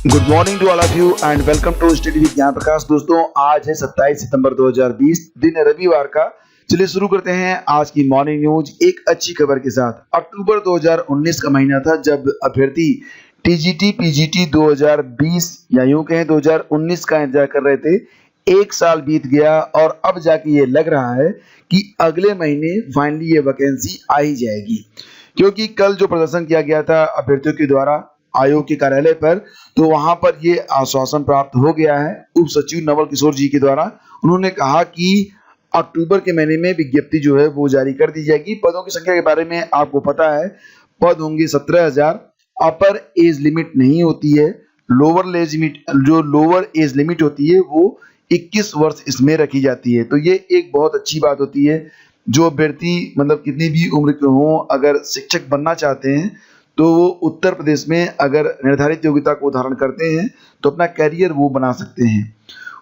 Good morning to all of you and welcome to study with Gyan Prakash. दोस्तों, आज है 27 सितंबर 2020, दिन है रविवार का। चलिए शुरू करते हैं आज की मॉर्निंग न्यूज एक अच्छी खबर के साथ। अक्टूबर 2019 का महीना था जब अभ्यर्थी टीजीटी पीजीटी 2020 या यूं कहें 2019 का इंतजार कर रहे थे। एक साल बीत गया और अब जाके ये लग रहा है कि अगले महीने फाइनली ये वैकेंसी आ ही जाएगी, क्योंकि कल जो प्रदर्शन किया गया था अभ्यर्थियों के द्वारा आयोग के कार्यालय पर, तो वहां पर ये आश्वासन प्राप्त हो गया है उप सचिव नवल किशोर जी के द्वारा। उन्होंने कहा कि अक्टूबर के महीने में विज्ञप्ति जो है वो जारी कर दी जाएगी। पदों की संख्या के बारे में आपको पता है, पद होंगे 17,000। अपर एज लिमिट नहीं होती है, लोअर एज लिमिट होती है वो 21 वर्ष इसमें रखी जाती है। तो ये एक बहुत अच्छी बात होती है। जो अभ्यर्थी मतलब कितनी भी उम्र के हों, अगर शिक्षक बनना चाहते हैं तो वो उत्तर प्रदेश में अगर निर्धारित योग्यता को धारण करते हैं तो अपना कैरियर वो बना सकते हैं।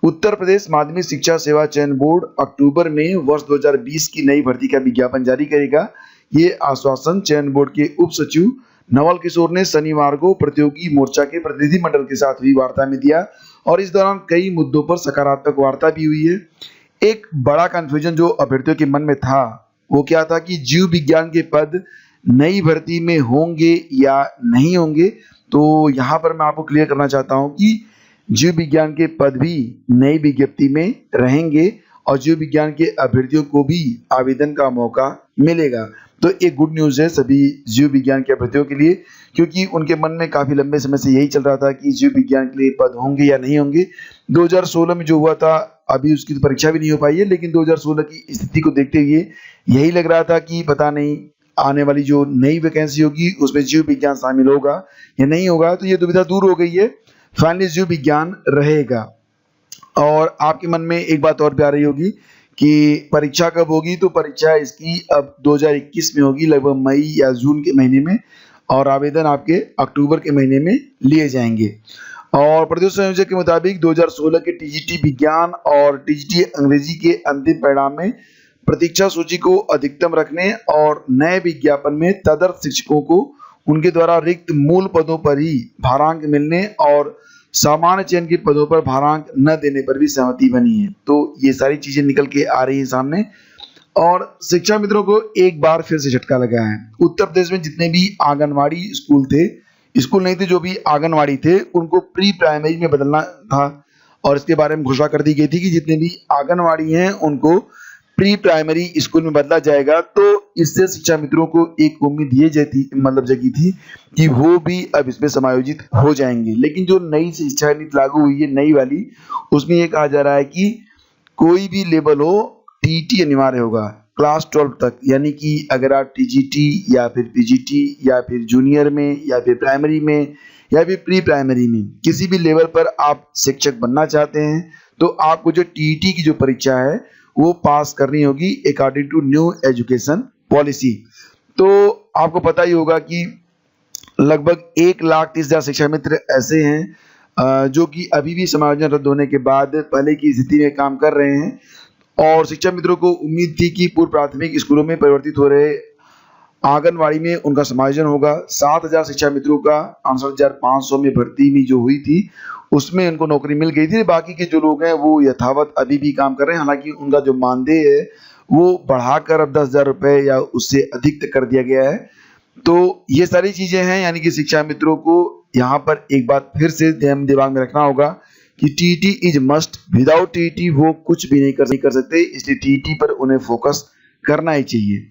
उत्तर प्रदेश माध्यमिक शिक्षा सेवा चयन बोर्ड अक्टूबर में वर्ष 2020 की नई भर्ती का विज्ञापन जारी करेगा। ये आश्वासन चयन बोर्ड के उप सचिव नवल किशोर ने शनिवार को प्रतियोगी मोर्चा के प्रतिनिधिमंडल के साथ हुई वार्ता में दिया और इस दौरान कई मुद्दों पर सकारात्मक वार्ता भी हुई है। एक बड़ा कंफ्यूजन जो अभ्यर्थियों के मन में था वो क्या था कि जीव विज्ञान के पद नई भर्ती में होंगे या नहीं होंगे। तो यहाँ पर मैं आपको क्लियर करना चाहता हूँ कि जीव विज्ञान के पद भी नई विज्ञप्ति में रहेंगे और जीव विज्ञान के अभ्यर्थियों को भी आवेदन का मौका मिलेगा। तो एक गुड न्यूज़ है सभी जीव विज्ञान के अभ्यर्थियों के लिए, क्योंकि उनके मन में काफ़ी लंबे समय से यही चल रहा था कि जीव विज्ञान के लिए पद होंगे या नहीं होंगे। 2016 में जो हुआ था, अभी उसकी तो परीक्षा भी नहीं हो पाई है, लेकिन 2016 की स्थिति को देखते हुए यही लग रहा था कि पता नहीं आने वाली जो नई वैकेंसी होगी उसमें जीव विज्ञान शामिल होगा या नहीं होगा। तो ये दुविधा दूर हो गई है, फाइनली जीव विज्ञान रहेगा। और आपके मन में एक बात और भी आ रही होगी कि परीक्षा कब होगी, तो परीक्षा इसकी अब 2021 में होगी, लगभग मई या जून के महीने में, और आवेदन आपके अक्टूबर के महीने में लिए जाएंगे। और प्रदेश संयोजक के मुताबिक 2016 के टीजीटी विज्ञान और टीजीटी अंग्रेजी के अंतिम परिणाम में प्रतीक्षा सूची को अधिकतम रखने और नए विज्ञापन में तदर्थ शिक्षकों को उनके द्वारा रिक्त मूल पदों पर ही भारांक मिलने और सामान्य चयन के पदों पर भारांक न देने पर भी सहमति बनी है। तो ये सारी चीजें निकल के आ रही हैं सामने और शिक्षा मित्रों को एक बार फिर से झटका लगा है। उत्तर प्रदेश में जितने भी आंगनवाड़ी स्कूल नहीं थे, जो भी आंगनवाड़ी थे उनको प्री प्राइमरी में बदलना था और इसके बारे में घोषणा कर दी गई थी कि जितने भी आंगनवाड़ी हैं उनको प्री प्राइमरी स्कूल में बदला जाएगा। तो इससे शिक्षा मित्रों को एक उम्मीद ये जगी थी कि वो भी अब इसमें समायोजित हो जाएंगे। लेकिन जो नई शिक्षा नीति लागू हुई है नई वाली, उसमें ये कहा जा रहा है कि कोई भी लेवल हो टीटी अनिवार्य होगा क्लास 12 तक। यानी कि अगर आप टीजीटी या फिर पीजीटी या फिर जूनियर में या फिर प्राइमरी में या फिर प्री प्राइमरी में किसी भी लेवल पर आप शिक्षक बनना चाहते हैं तो आपको जो टीटी की जो परीक्षा है वो पास करनी होगी according to new education policy. तो आपको पता ही होगा कि लगभग 1,30,000 शिक्षा मित्र ऐसे हैं जो कि अभी भी समायोजन रद्द होने के बाद पहले की स्थिति में काम कर रहे हैं और शिक्षा मित्रों को उम्मीद थी कि पूर्व प्राथमिक स्कूलों में परिवर्तित हो रहे आंगनवाड़ी में उनका समायोजन होगा। 7,000 शिक्षा मित्रों का 68,500 में भर्ती भी जो हुई थी उसमें उनको नौकरी मिल गई थी। बाकी के जो लोग हैं वो यथावत अभी भी काम कर रहे हैं, हालांकि उनका जो मानदेय है वो बढ़ाकर अब 10,000 रुपये या उससे अधिक तक कर दिया गया है। तो ये सारी चीजें हैं, यानी कि शिक्षा मित्रों को यहाँ पर एक बात फिर से दिमाग में रखना होगा कि TET is must, without TET वो कुछ भी नहीं कर सकते, इसलिए टीईटी पर उन्हें फोकस करना ही चाहिए।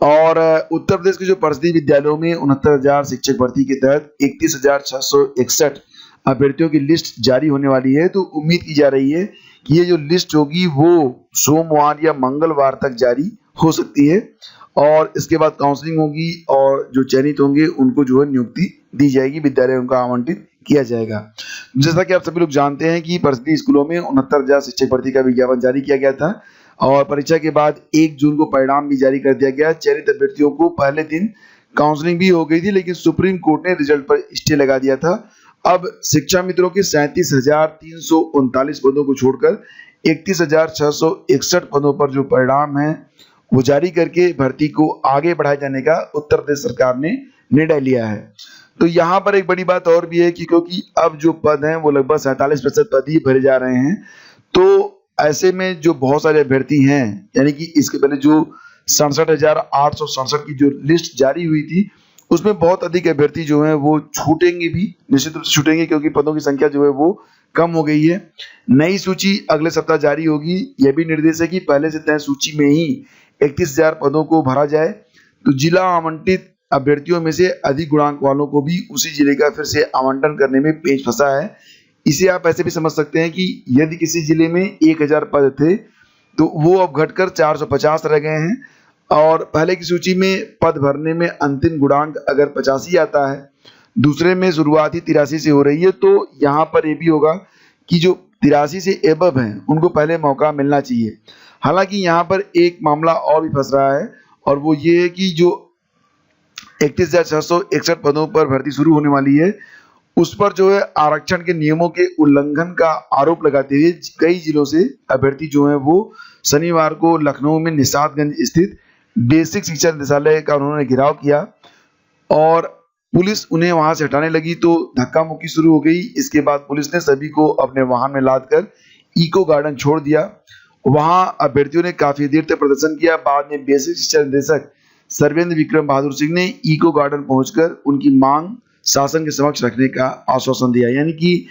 और उत्तर प्रदेश के जो परिषदीय विद्यालयों में 69,000 शिक्षक भर्ती के तहत 31,661 अभ्यर्थियों की लिस्ट जारी होने वाली है। तो उम्मीद की जा रही है कि ये जो लिस्ट होगी वो सोमवार या मंगलवार तक जारी हो सकती है और इसके बाद काउंसलिंग होगी और जो चयनित होंगे उनको जो है नियुक्ति दी जाएगी, विद्यालयों का आवंटित किया जाएगा। जैसा कि आप सभी लोग जानते हैं कि परिषदीय स्कूलों में 69,000 शिक्षक भर्ती का विज्ञापन जारी किया गया था और परीक्षा के बाद 1 जून को परिणाम भी जारी कर दिया गया। चयनित अभ्यर्थियों को पहले दिन काउंसलिंग भी हो गई थी, लेकिन सुप्रीम कोर्ट ने रिजल्ट पर स्टे लगा दिया था। अब शिक्षा मित्रों के 37,339 पदों को छोड़कर 31,661 पदों पर जो परिणाम है वो जारी करके भर्ती को आगे बढ़ाए जाने का उत्तर प्रदेश सरकार ने निर्णय लिया है। तो यहाँ पर एक बड़ी बात और भी है कि क्योंकि अब जो पद हैं वो लगभग 47% पद ही भरे जा रहे हैं, तो ऐसे में जो बहुत सारे अभ्यर्थी हैं, यानी कि इसके पहले जो 67,867 की जो लिस्ट जारी हुई थी, उसमें बहुत अधिक अभ्यर्थी जो हैं वो छूटेंगे भी, निश्चित रूप से छूटेंगे, क्योंकि पदों की संख्या जो है वो कम हो गई है। नई सूची अगले सप्ताह जारी होगी। यह भी निर्देश है कि पहले से तय सूची में ही 31,000 पदों को भरा जाए। तो जिला आवंटित अभ्यर्थियों में से अधिक गुणांक वालों को भी उसी जिले का फिर से आवंटन करने में पेच फंसा है। इसे आप ऐसे भी समझ सकते हैं कि यदि किसी जिले में 1,000 पद थे तो वो अब घटकर 450 रह गए हैं, और पहले की सूची में पद भरने में अंतिम गुणांक अगर 85 आता है, दूसरे में शुरुआत ही 83 से हो रही है, तो यहाँ पर ये भी होगा कि जो 83 से एबव हैं उनको पहले मौका मिलना चाहिए। हालांकि यहाँ पर एक मामला और भी फंस रहा है, और वो ये है कि जो 31,661 पदों पर भर्ती शुरू होने वाली है, उस पर जो है आरक्षण के नियमों के उल्लंघन का आरोप लगाते हुए कई जिलों से अभ्यर्थी जो हैं वो शनिवार को लखनऊ में निषादगंज स्थित बेसिक शिक्षा निदेशालय का उन्होंने घेराव किया, और पुलिस उन्हें वहां से हटाने लगी तो धक्का मुक्की शुरू हो गई। इसके बाद पुलिस ने सभी को अपने वाहन में लादकर इको गार्डन छोड़ दिया। वहां अभ्यर्थियों ने काफी देर तक प्रदर्शन किया। बाद में बेसिक शिक्षा निदेशक सर्वेंद्र विक्रम बहादुर सिंह ने इको गार्डन पहुंचकर उनकी मांग शासन के समक्ष रखने का आश्वासन दिया, यानी कि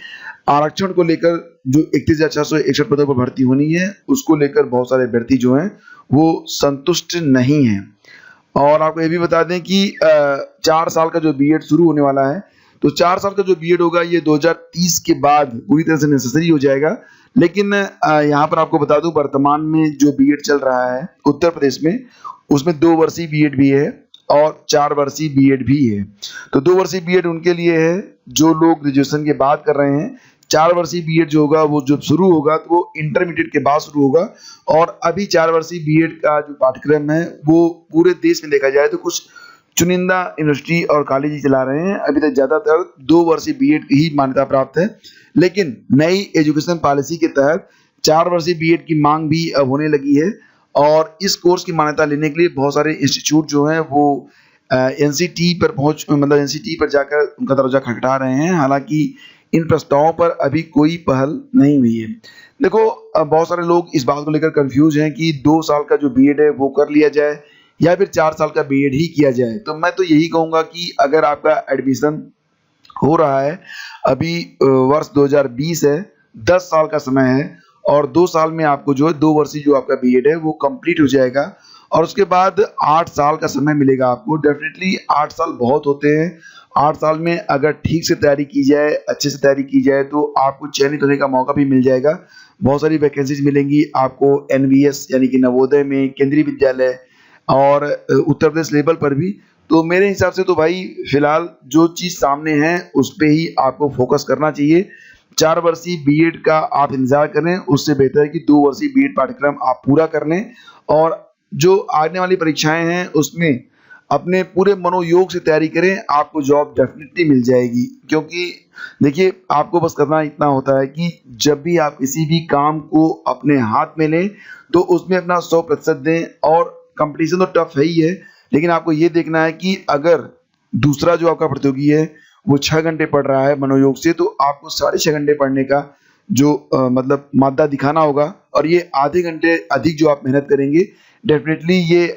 आरक्षण को लेकर जो 31,661 पदों पर भर्ती होनी है उसको लेकर बहुत सारे अभ्यर्थी जो हैं वो संतुष्ट नहीं हैं। और आपको ये भी बता दें कि 4 साल का जो बीएड शुरू होने वाला है, तो 4 साल का जो बीएड होगा ये 2030 के बाद पूरी तरह से नेसेसरी हो जाएगा। लेकिन यहाँ पर आपको बता दूं, वर्तमान में जो बीएड चल रहा है उत्तर प्रदेश में, उसमें 2 वर्षीय बीएड भी है और 4 वर्षीय बीएड भी है। तो 2 वर्षीय बीएड उनके लिए है जो लोग ग्रेजुएशन के बाद कर रहे हैं। 4 वर्षीय बीएड जो होगा वो जब शुरू होगा तो वो इंटरमीडिएट के बाद शुरू होगा। और अभी 4 वर्षीय बीएड का जो पाठ्यक्रम है वो पूरे देश में देखा जाए तो कुछ चुनिंदा यूनिवर्सिटी और कॉलेज ही चला रहे हैं। अभी तक ज्यादातर 2 वर्षीय बीएड ही मान्यता प्राप्त है, लेकिन नई एजुकेशन पॉलिसी के तहत 4 वर्षीय बीएड की मांग भी अब होने लगी है। और इस कोर्स की मान्यता लेने के लिए बहुत सारे इंस्टीट्यूट जो हैं वो एनसीटी पर जाकर उनका दरवाजा खटखटा रहे हैं। हालांकि इन प्रस्तावों पर अभी कोई पहल नहीं हुई है। देखो, बहुत सारे लोग इस बात को लेकर कंफ्यूज हैं कि 2 साल का जो बीएड है वो कर लिया जाए या फिर 4 साल का बीएड ही किया जाए। तो मैं तो यही कहूँगा कि अगर आपका एडमिशन हो रहा है, अभी वर्ष 2020 है, 10 साल का समय है, और 2 साल में आपको जो है 2 वर्षीय जो आपका बीएड है वो कंप्लीट हो जाएगा, और उसके बाद 8 साल का समय मिलेगा आपको। डेफिनेटली 8 साल बहुत होते हैं। 8 साल में अगर ठीक से तैयारी की जाए, अच्छे से तैयारी की जाए, तो आपको चयनित होने का मौका भी मिल जाएगा। बहुत सारी वैकेंसीज मिलेंगी आपको एनवीएस यानी कि नवोदय में, केंद्रीय विद्यालय और उत्तर प्रदेश लेवल पर भी। तो मेरे हिसाब से तो भाई फिलहाल जो चीज़ सामने है उस पर ही आपको फोकस करना चाहिए। 4 वर्षीय बीएड का आप इंतजार करें, उससे बेहतर है कि 2 वर्षीय बीएड पाठ्यक्रम आप पूरा कर लें, और जो आने वाली परीक्षाएं हैं उसमें अपने पूरे मनोयोग से तैयारी करें। आपको जॉब डेफिनेटली मिल जाएगी। क्योंकि देखिए, आपको बस करना इतना होता है कि जब भी आप किसी भी काम को अपने हाथ में लें तो उसमें अपना 100% दें। और कंपटीशन तो टफ है ही है, लेकिन आपको ये देखना है कि अगर दूसरा जो आपका प्रतियोगी है वो 6 घंटे पढ़ रहा है मनोयोग से, तो आपको 6.5 घंटे पढ़ने का जो मतलब मादा दिखाना होगा, और ये आधे घंटे अधिक जो आप मेहनत करेंगे, डेफिनेटली ये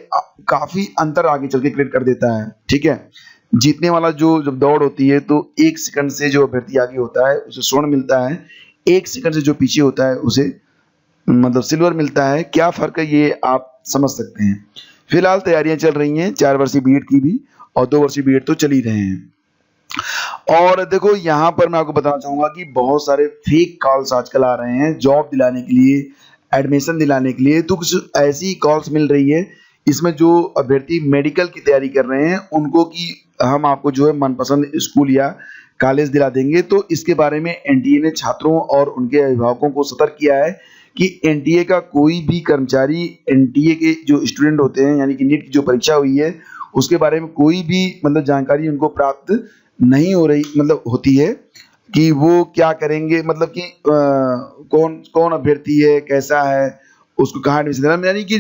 काफी अंतर आगे चल के क्रिएट कर देता है। ठीक है, जीतने वाला जो जब दौड़ होती है तो 1 सेकंड से जो अभ्यर्थी आगे होता है उसे स्वर्ण मिलता है, 1 सेकंड से जो पीछे होता है उसे मतलब सिल्वर मिलता है। क्या फर्क है ये आप समझ सकते हैं। फिलहाल तैयारियां चल रही हैं 4 वर्षीय बीएड की भी, और 2 वर्षीय बीएड तो चल ही रहे हैं। और देखो, यहाँ पर मैं आपको बताना चाहूंगा कि बहुत सारे फेक कॉल्स आजकल आ रहे हैं जॉब दिलाने के लिए, एडमिशन दिलाने के लिए। तो कुछ ऐसी कॉल्स मिल रही है इसमें जो अभ्यर्थी मेडिकल की तैयारी कर रहे हैं उनको कि हम आपको जो है मनपसंद स्कूल या कॉलेज दिला देंगे। तो इसके बारे में एनटीए ने छात्रों और उनके अभिभावकों को सतर्क किया है कि एनटीए का कोई भी कर्मचारी, एनटीए के जो स्टूडेंट होते हैं यानी कि नीट की जो परीक्षा हुई है उसके बारे में कोई भी मतलब जानकारी उनको प्राप्त नहीं हो रही, मतलब होती है कि वो क्या करेंगे, मतलब कि कौन कौन अभ्यर्थी है, कैसा है, उसको कहाँ एडमिशन देना। यानी कि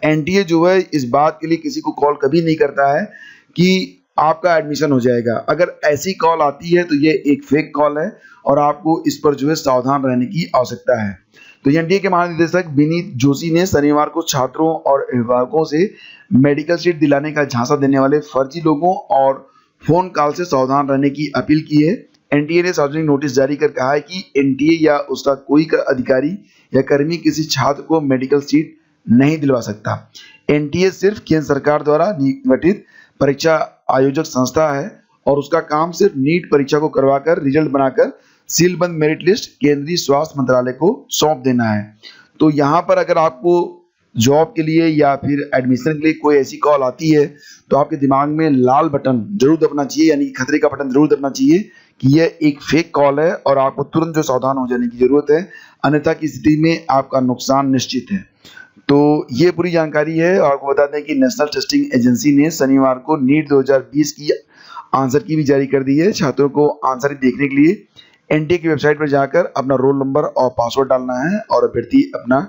एनटीए जो है इस बात के लिए किसी को कॉल कभी नहीं करता है कि आपका एडमिशन हो जाएगा। अगर ऐसी कॉल आती है तो ये एक फेक कॉल है और आपको इस पर जो है सावधान रहने की आवश्यकता है। तो एनटीए के महानिदेशक विनीत जोशी ने शनिवार को छात्रों और अभिभावकों से मेडिकल सीट दिलाने का झांसा देने वाले फर्जी लोगों और फोन कॉल से सावधान रहने की अपील की है। एनटीए ने सार्वजनिक नोटिस जारी कर कहा है कि एनटीए या उसका कोई अधिकारी या कर्मी किसी छात्र को मेडिकल सीट नहीं दिलवा सकता। एनटीए सिर्फ केंद्र सरकार द्वारा गठित परीक्षा आयोजक संस्था है और उसका काम सिर्फ नीट परीक्षा को करवाकर रिजल्ट बनाकर सीलबंद मेरिट लिस्ट केंद्रीय स्वास्थ्य मंत्रालय को सौंप देना है। तो यहाँ पर अगर आपको जॉब के लिए या फिर एडमिशन के लिए कोई ऐसी कॉल आती है तो आपके दिमाग में लाल बटन जरूर दबना चाहिए, यानी खतरे का बटन जरूर दबना चाहिए कि यह एक फेक कॉल है और आपको तुरंत जो सावधान हो जाने की जरूरत है, अन्यथा की स्थिति में आपका नुकसान निश्चित है। तो ये पूरी जानकारी है। और आपको बता दें कि नेशनल टेस्टिंग एजेंसी ने शनिवार को नीट 2020 की आंसर की भी जारी कर दी है। छात्रों को आंसर देखने के लिए एनटीए की वेबसाइट पर जाकर अपना रोल नंबर और पासवर्ड डालना है और अभ्यर्थी अपना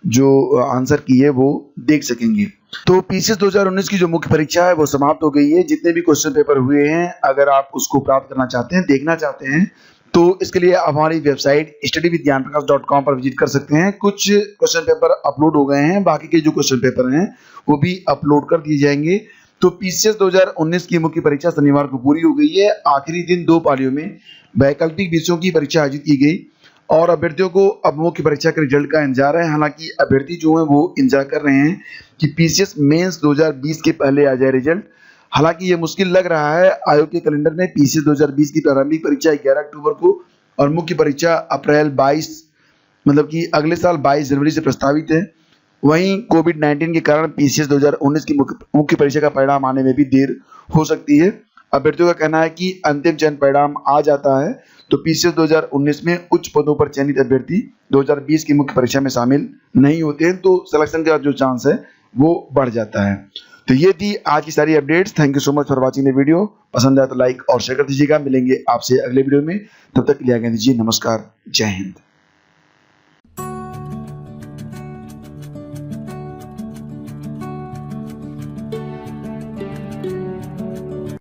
जो आंसर की है वो देख सकेंगे। तो पीसीएस 2019 की जो मुख्य परीक्षा है वो समाप्त हो गई है। जितने भी क्वेश्चन पेपर हुए हैं, अगर आप उसको प्राप्त करना चाहते हैं, देखना चाहते हैं, तो इसके लिए आप हमारी वेबसाइट studyvithgyanprakash.com पर विजिट कर सकते हैं। कुछ क्वेश्चन पेपर अपलोड हो गए हैं, बाकी के जो क्वेश्चन पेपर हैं वो भी अपलोड कर दिए जाएंगे। तो पीसीएस 2019 की मुख्य परीक्षा शनिवार को पूरी हो गई है। आखिरी दिन 2 पालियों में वैकल्पिक विषयों की परीक्षा आयोजित की गई और अभ्यर्थियों को अब मुख्य परीक्षा के रिजल्ट का इंतजार है। हालांकि अभ्यर्थी जो है वो इंतजार कर रहे हैं कि पीसीएस मेंस 2020 के पहले आ जाए रिजल्ट। हालांकि ये मुश्किल लग रहा है। आयोग के कैलेंडर में पीसीएस 2020 की प्रारंभिक परीक्षा 11 अक्टूबर को और मुख्य परीक्षा अप्रैल 22 मतलब कि अगले साल 22 जनवरी से प्रस्तावित है। वहीं कोविड-19 के कारण पीसीएस 2019 की मुख्य परीक्षा का परिणाम आने में भी देर हो सकती है। अभ्यर्थियों का कहना है कि अंतिम चयन परिणाम आ जाता है तो पीसीएस 2019 में उच्च पदों पर चयनित अभ्यर्थी 2020 की मुख्य परीक्षा में शामिल नहीं होते हैं, तो सिलेक्शन का जो चांस है वो बढ़ जाता है। तो ये थी आज की सारी updates. Thank you so much for watching the video. पसंद आया तो लाइक और शेयर कर दीजिएगा। मिलेंगे आपसे अगले वीडियो में, तब तक के लिए आज्ञा दीजिए। नमस्कार, जय हिंद।